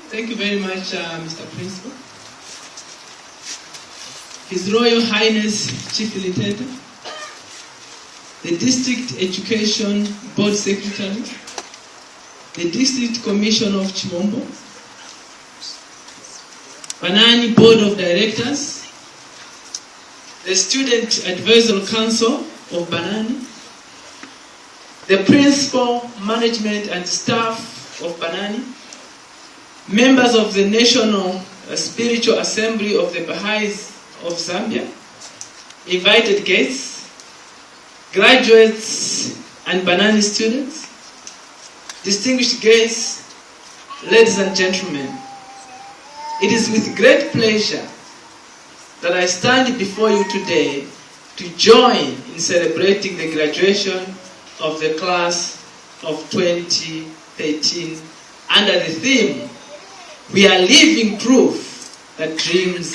Thank you very much, Mr. Principal. His Royal Highness Chief Lieutenant, the District Education Board Secretary, the District Commissioner of Chimombo, Banani Board of Directors, the Student Advisory Council of Banani, the Principal, Management and Staff of Banani, members of the National Spiritual Assembly of the Baha'is of Zambia, invited guests, graduates and Banani students, distinguished guests, ladies and gentlemen, it is with great pleasure that I stand before you today to join in celebrating the graduation of the class of 2013 under the theme, "We are living proof that dreams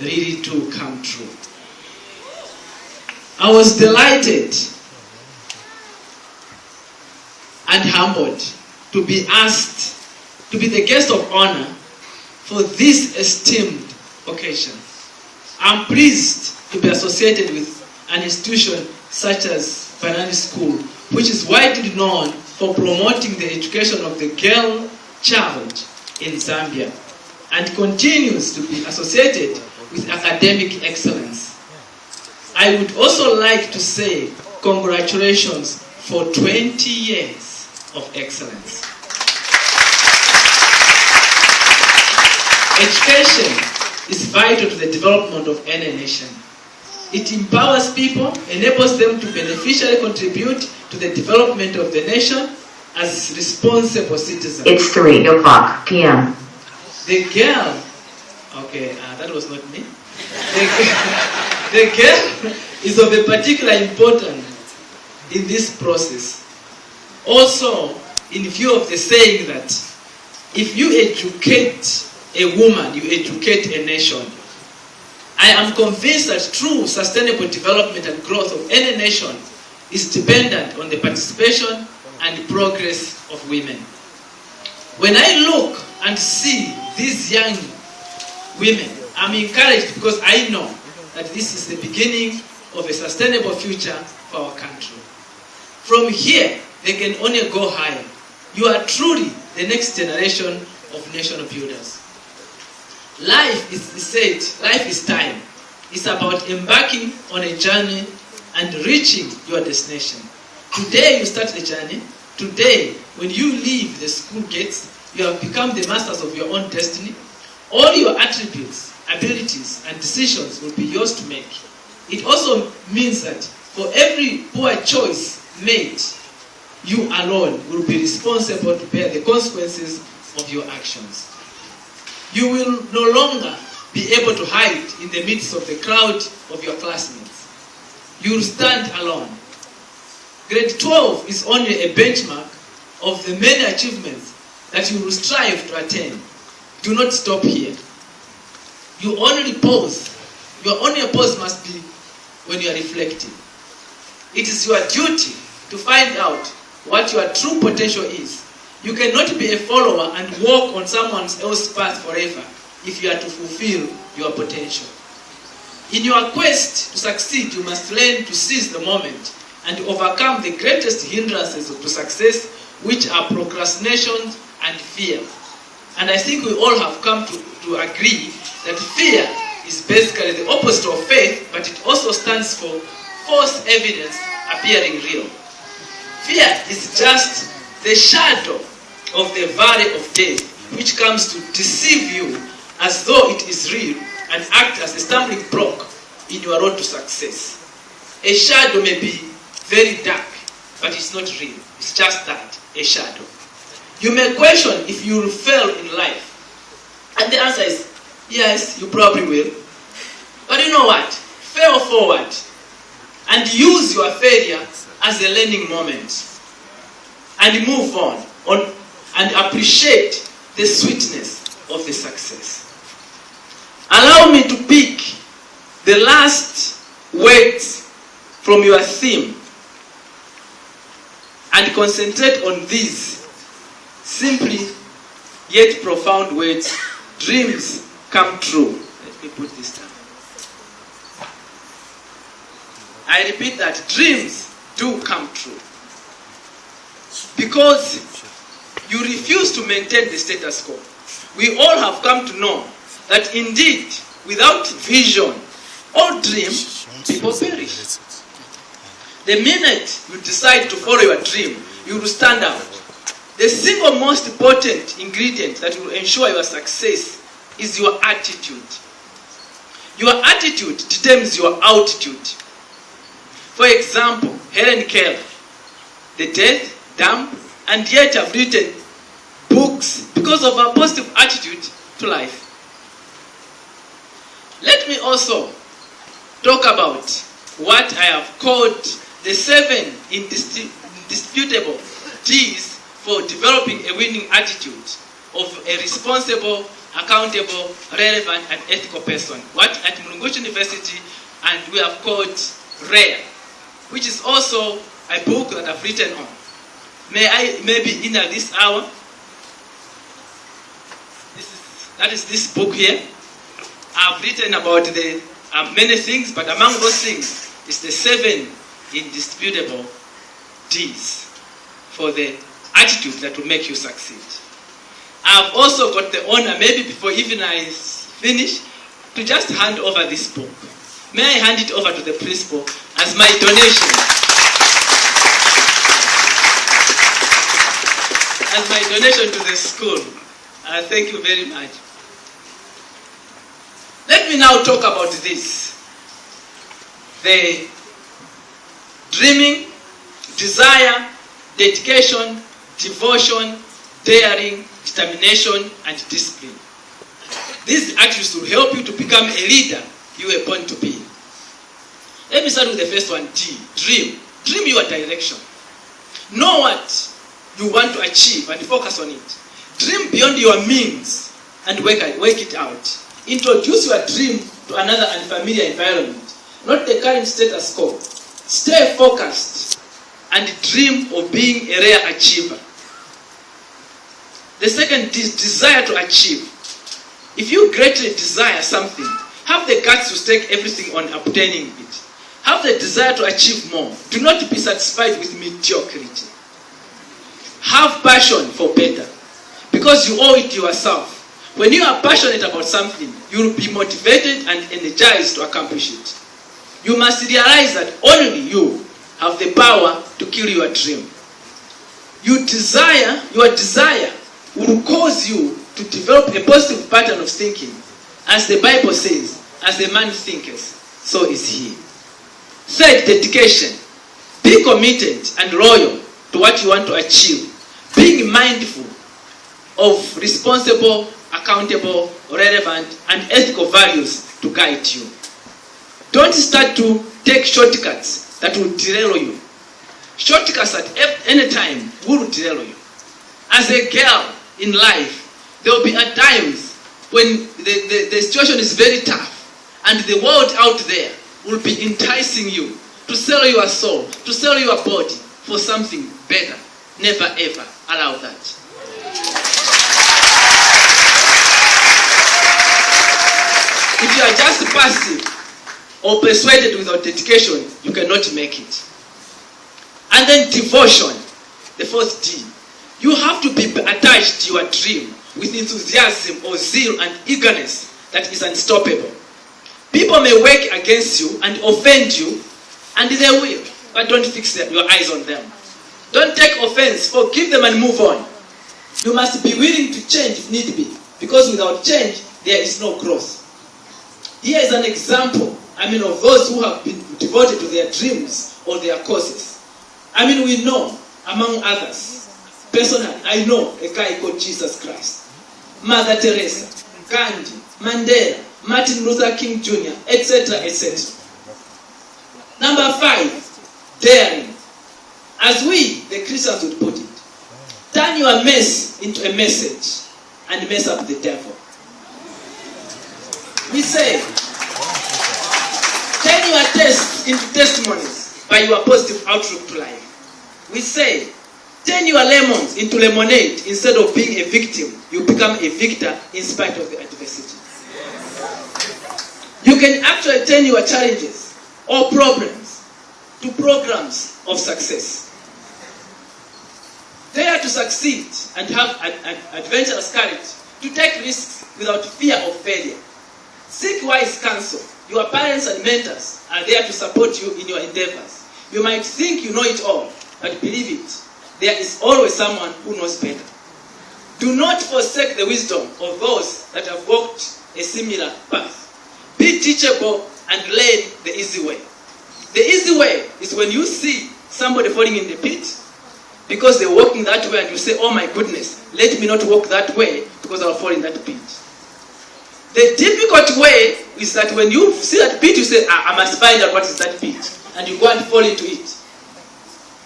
really do come true." I was delighted and humbled to be asked to be the guest of honor for this esteemed occasion. I'm pleased to be associated with an institution such as Banani School, which is widely known for promoting the education of the girl child in Zambia and continues to be associated with academic excellence. I would also like to say congratulations for 20 years of excellence. Education is vital to the development of any nation. It empowers people, enables them to beneficially contribute to the development of the nation as responsible citizens. It's 3:00 p.m. The girl, okay, that was not me. The girl is of a particular importance in this process. Also, in view of the saying that if you educate a woman, you educate a nation. I am convinced that true sustainable development and growth of any nation is dependent on the participation and progress of women. When I look and see these young women, I'm encouraged because I know that this is the beginning of a sustainable future for our country. From here, they can only go higher. You are truly the next generation of nation builders. Life is time. It's about embarking on a journey and reaching your destination. Today you start the journey. Today, when you leave the school gates, you have become the masters of your own destiny. All your attributes, abilities, and decisions will be yours to make. It also means that for every poor choice made, you alone will be responsible to bear the consequences of your actions. You will no longer be able to hide in the midst of the crowd of your classmates. You will stand alone. Grade 12 is only a benchmark of the many achievements that you will strive to attain. Do not stop here. Your only pause must be when you are reflecting. It is your duty to find out what your true potential is. You cannot be a follower and walk on someone else's path forever if you are to fulfill your potential. In your quest to succeed, you must learn to seize the moment and overcome the greatest hindrances to success, which are procrastination and fear. And I think we all have come to agree that fear is basically the opposite of faith, but it also stands for false evidence appearing real. Fear is just the shadow of the valley of death, which comes to deceive you as though it is real and act as a stumbling block in your road to success. A shadow may be very dark, but it's not real. It's just that, a shadow. You may question if you will fail in life. And the answer is, yes, you probably will. But you know what? Fail forward and use your failure as a learning moment. And move on and appreciate the sweetness of the success. Allow me to pick the last words from your theme and concentrate on these. Simply, yet profound words, dreams come true. Let me put this down. I repeat that dreams do come true. Because you refuse to maintain the status quo. We all have come to know that indeed, without vision or dream, people perish. The minute you decide to follow your dream, you will stand out. The single most important ingredient that will ensure your success is your attitude. Your attitude determines your altitude. For example, Helen Keller, the deaf, dumb, and yet have written books because of her positive attitude to life. Let me also talk about what I have called the 7 indisputable D's for developing a winning attitude of a responsible, accountable, relevant, and ethical person. What at Mulungushi University, and we have called RARE, which is also a book that I've written on. Maybe in this hour, that is this book here. I've written about the many things, but among those things is the 7 indisputable D's for the attitude that will make you succeed. I've also got the honor, maybe before even I finish, to just hand over this book. May I hand it over to the principal as my donation? As my donation to the school. Thank you very much. Let me now talk about this. The dreaming, desire, dedication, devotion, daring, determination, and discipline. These attributes will help you to become a leader you were born to be. Let me start with the first one, D. Dream. Dream your direction. Know what you want to achieve and focus on it. Dream beyond your means and work it out. Introduce your dream to another unfamiliar environment, not the current status quo. Stay focused and dream of being a rare achiever. The second is desire to achieve. If you greatly desire something, have the guts to stake everything on obtaining it. Have the desire to achieve more. Do not be satisfied with mediocrity. Have passion for better, because you owe it to yourself. When you are passionate about something, you will be motivated and energized to accomplish it. You must realize that only you have the power to kill your dream. Your desire will cause you to develop a positive pattern of thinking. As the Bible says, as a man thinketh, so is he. Third, dedication. Be committed and loyal to what you want to achieve. Being mindful of responsible, accountable, relevant, and ethical values to guide you. Don't start to take shortcuts that will derail you. Shortcuts at any time will derail you. As a girl in life, there will be at times when the situation is very tough and the world out there will be enticing you to sell your soul, to sell your body for something better. Never ever allow that. If you are just passive or persuaded without dedication, you cannot make it. And then devotion, the fourth D. You have to be attached to your dream with enthusiasm or zeal and eagerness that is unstoppable. People may work against you and offend you, and they will, but don't fix your eyes on them. Don't take offense, forgive them and move on. You must be willing to change if need be, because without change, there is no growth. Here is an example, of those who have been devoted to their dreams or their causes. We know, among others, personally, I know a guy called Jesus Christ, Mother Teresa, Gandhi, Mandela, Martin Luther King Jr., etc., etc. Number 5, daring. As we, the Christians, would put it, turn your mess into a message and mess up the devil. We say, turn your tests into testimonies by your positive outlook to life. We say, Turn your lemons into lemonade. Instead of being a victim, you become a victor in spite of the adversity. You can actually turn your challenges or problems to programs of success. Dare to succeed and have an adventurous courage to take risks without fear of failure. Seek wise counsel. Your parents and mentors are there to support you in your endeavors. You might think you know it all, but believe it, there is always someone who knows better. Do not forsake the wisdom of those that have walked a similar path. Be teachable and learn the easy way. The easy way is when you see somebody falling in the pit because they're walking that way and you say, oh my goodness, let me not walk that way because I'll fall in that pit. The difficult way is that when you see that pit, you say, I must find out what is that pit. And you go and fall into it.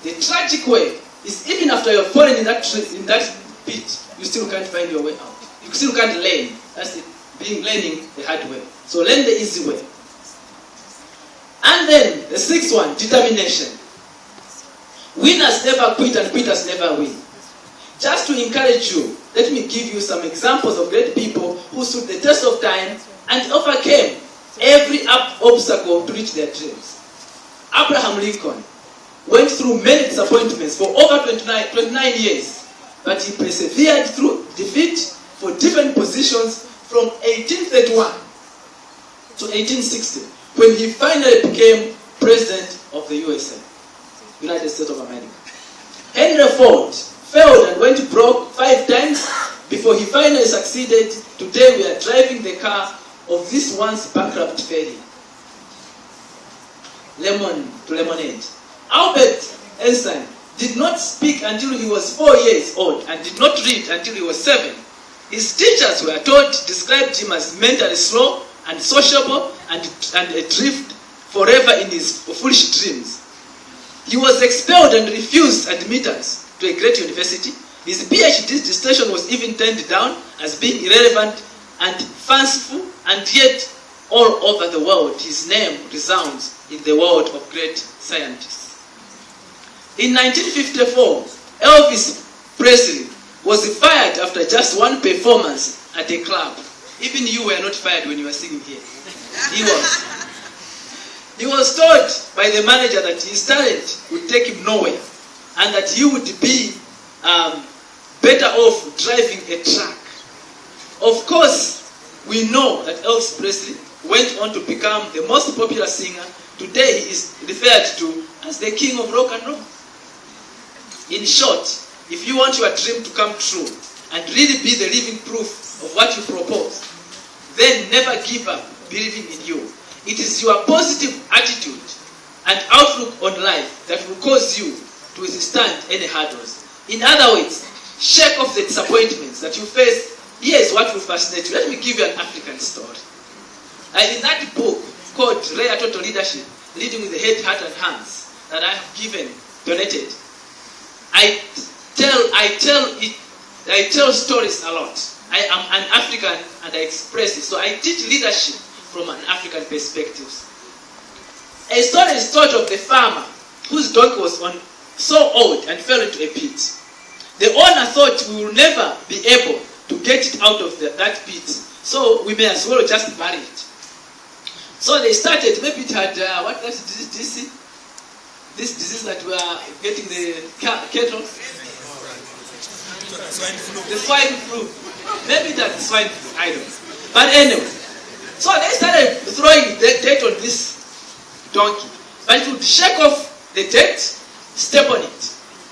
The tragic way is even after you've fallen in that pit, you still can't find your way out. You still can't learn. That's learning the hard way. So learn the easy way. And then the sixth one, determination. Winners never quit and quitters never win. Just to encourage you, let me give you some examples of great people who stood the test of time and overcame every obstacle to reach their dreams. Abraham Lincoln went through many disappointments for over 29 years, but he persevered through defeat for different positions from 1831 to 1860, when he finally became president of the USA, United States of America. Henry Ford failed and went broke 5 times before he finally succeeded. Today we are driving the car of this once bankrupt failure. Lemon to lemonade. Albert Einstein did not speak until he was 4 years old and did not read until he was 7. His teachers were told, described him as mentally slow and sociable and adrift forever in his foolish dreams. He was expelled and refused admittance to a great university. His PhD dissertation was even turned down as being irrelevant and fanciful, and yet all over the world his name resounds in the world of great scientists. In 1954, Elvis Presley was fired after just one performance at a club. Even you were not fired when you were singing here. He was. He was told by the manager that his talent would take him nowhere and that he would be better off driving a truck. Of course, we know that Elvis Presley went on to become the most popular singer. Today he is referred to as the king of rock and roll. In short, if you want your dream to come true and really be the living proof of what you propose, then never give up believing in you. It is your positive attitude and outlook on life that will cause you to withstand any hurdles. In other words, shake off the disappointments that you face. Here is what will fascinate you. Let me give you an African story. In that book called Rare Total Leadership, Leading with the Head, Heart and Hands, that I have donated, I tell stories a lot. I am an African and I express it. So I teach leadership from an African perspective. A story is told of the farmer whose donkey was so old and fell into a pit. The owner thought we will never be able to get it out of that pit, so we may as well just bury it. So they started, maybe it had, what disease? This disease that we are getting the cattle? The swine flu. Maybe that's swine flu, I don't know. But anyway, so they started throwing the dirt on this donkey. But it would shake off the dirt, step on it.